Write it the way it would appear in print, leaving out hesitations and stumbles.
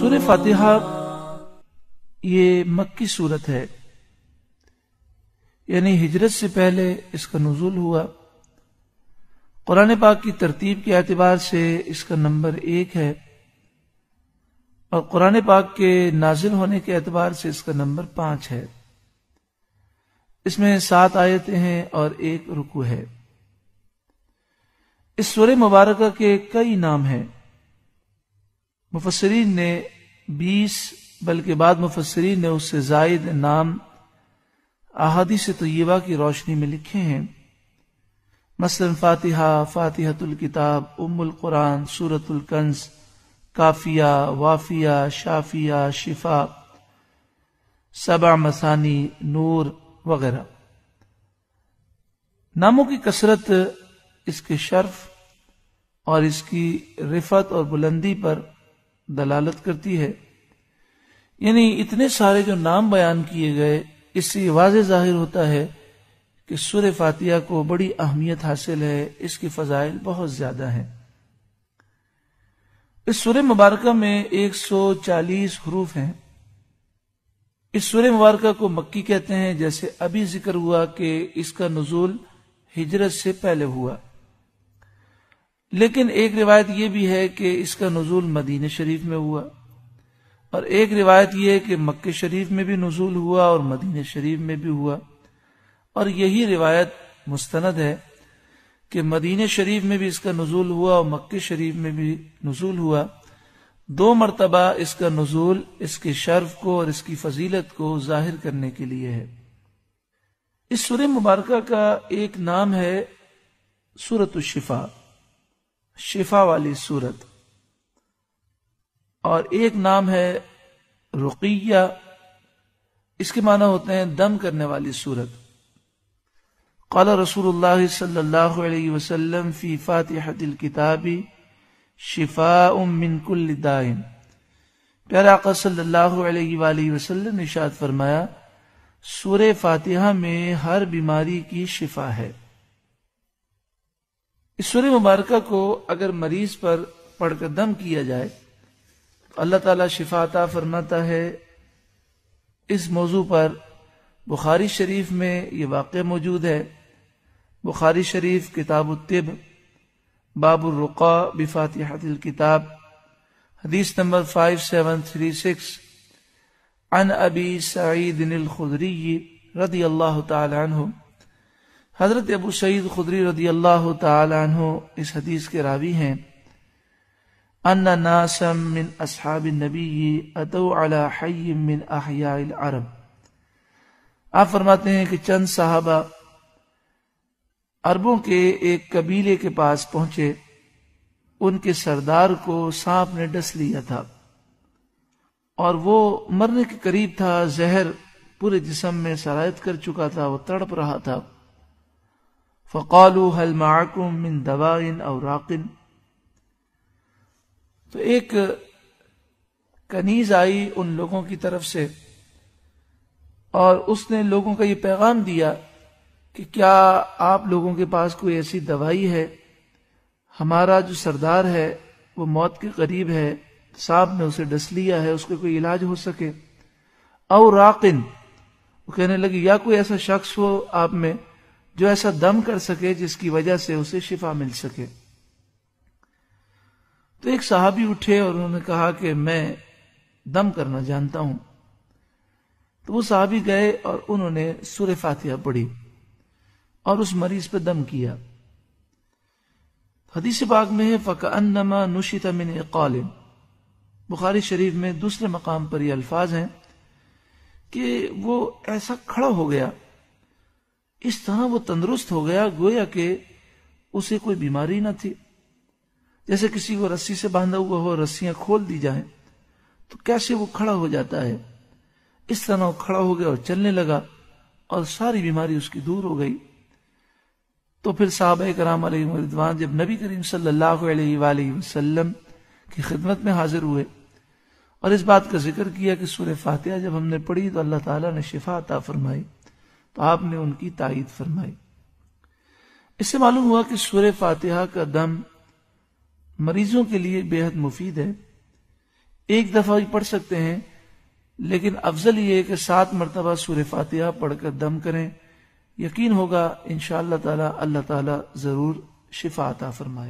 سورہ فاتحہ یہ مکی سورت ہے، یعنی ہجرت سے پہلے اس کا نزول ہوا۔ قرآن پاک کی ترتیب کے اعتبار سے اس کا نمبر 1 ہے، اور قرآن پاک کے نازل ہونے کے اعتبار سے اس کا نمبر 5 ہے۔ اس میں 7 آیتیں ہیں اور 1 رکوع ہے۔ اس سورہ مبارکہ کے کئی نام ہیں۔ مفسرین نے 20 بلکہ بعض مفسرین نے اس سے زائد نام احادیث طیبہ کی روشنی میں لکھے ہیں، مثلا فاتحہ، فاتحۃ الکتاب، ام القرآن، سورۃ الکنز، کافیہ، وافیہ، شافیہ، شفا، 7 مثانی، نور وغیرہ۔ ناموں کی کثرت اس کے شرف اور اس کی رفعت اور بلندی پر دلالت کرتی ہے، یعنی اتنے سارے جو نام بیان کیے گئے، اس سے یہ واضح ظاہر ہوتا ہے کہ سورہ فاتحہ کو بڑی اہمیت حاصل ہے، اس کی فضائل بہت زیادہ ہیں۔ اس سورہ مبارکہ میں 140 حروف ہیں۔ اس سورہ مبارکہ کو مکی کہتے ہیں، جیسے ابھی ذکر ہوا کہ اس کا نزول ہجرت سے پہلے ہوا، لیکن ایک روایت یہ بھی ہے کہ اس کا نزول مدینہ شریف میں ہوا، اور ایک روایت یہ ہے کہ مکہ شریف میں بھی نزول ہوا اور مدینہ شریف میں بھی ہوا، اور یہی روایت مستند ہے کہ مدینہ شریف میں بھی اس کا نزول ہوا اور مکہ شریف میں بھی نزول ہوا۔ 2 مرتبہ اس کا نزول اس کے شرف کو اور اس کی فضیلت کو ظاہر کرنے کے لیے ہے۔ اس سورہ مبارکہ کا ایک نام ہے سورۃ الشفا، شفا والی سورت، اور ایک نام ہے رقیہ، اس کے معنی ہوتے ہیں دم کرنے والی سورت۔ قال رسول اللہ صلی اللہ علیہ وسلم فی فاتحۃ الکتاب شفاء من کل داء، پیارے آقا صلی اللہ علیہ وآلہ وسلم نے ارشاد فرمایا، سورہ فاتحہ میں ہر بیماری کی شفا ہے۔ اس سورہ مبارکہ کو اگر مریض پر پڑھ کر دم کیا جائے تو اللہ تعالیٰ شفا عطا فرماتا ہے۔ اس موضوع پر بخاری شریف میں یہ واقعہ موجود ہے۔ بخاری شریف کتاب الطب، باب الرقا بفاتحۃ الکتاب، حدیث نمبر 5736، عن ابی سعید الخدری رضی اللہ تعالی عنہ، حضرت ابو سعید خدری رضی اللہ تعالی عنہ اس حدیث کے راوی ہیں، ان ناسا من اصحاب النبی اتوا علی حی من احیاء العرب، آپ فرماتے ہیں کہ چند صحابہ عربوں کے ایک قبیلے کے پاس پہنچے، ان کے سردار کو سانپ نے ڈس لیا تھا اور وہ مرنے کے قریب تھا، زہر پورے جسم میں سرایت کر چکا تھا، وہ تڑپ رہا تھا۔ فقالوا هل معكم من دواء او راق، تو ایک کنیز آئی ان لوگوں کی طرف سے اور اس نے لوگوں کا یہ پیغام دیا کہ کیا آپ لوگوں کے پاس کوئی ایسی دوائی ہے؟ ہمارا جو سردار ہے وہ موت کے قریب ہے، سانپ نے اسے ڈس لیا ہے، اس کا کوئی علاج ہو سکے۔ او راقن، وہ کہنے لگی یا کوئی ایسا شخص ہو آپ میں جو ایسا دم کر سکے جس کی وجہ سے اسے شفا مل سکے۔ تو ایک صحابی اٹھے اور انہوں نے کہا کہ میں دم کرنا جانتا ہوں۔ تو وہ صحابی گئے اور انہوں نے سورہ فاتحہ پڑھی اور اس مریض پہ دم کیا۔ حدیث پاک میں ہے فَكَأَنَّمَا نُشِطَ مِنْ عِقَالٍ، بخاری شریف میں دوسرے مقام پر یہ الفاظ ہیں کہ وہ ایسا کھڑا ہو گیا، اس طرح وہ تندرست ہو گیا گویا کہ اسے کوئی بیماری نہ تھی۔ جیسے کسی کو رسی سے باندھا ہوا ہو، رسیاں کھول دی جائیں تو کیسے وہ کھڑا ہو جاتا ہے، اس طرح وہ کھڑا ہو گیا اور چلنے لگا اور ساری بیماری اس کی دور ہو گئی۔ تو پھر صحابہ کرام علیہم رضوان جب نبی کریم صلی اللہ علیہ وآلہ وسلم کی خدمت میں حاضر ہوئے اور اس بات کا ذکر کیا کہ سورہ فاتحہ جب ہم نے پڑھی تو اللہ تعالیٰ نے شفا عطا فرمائی، تو آپ نے ان کی تائید فرمائی۔ اس سے معلوم ہوا کہ سورہ فاتحہ کا دم مریضوں کے لیے بے حد مفید ہے۔ ایک دفعہ ہی پڑھ سکتے ہیں، لیکن افضل یہ ہے کہ 7 مرتبہ سورہ فاتحہ پڑھ کر دم کریں. یقین ہوگا انشاءاللہ تعالی اللہ تعالی ضرور شفا عطا فرمائے.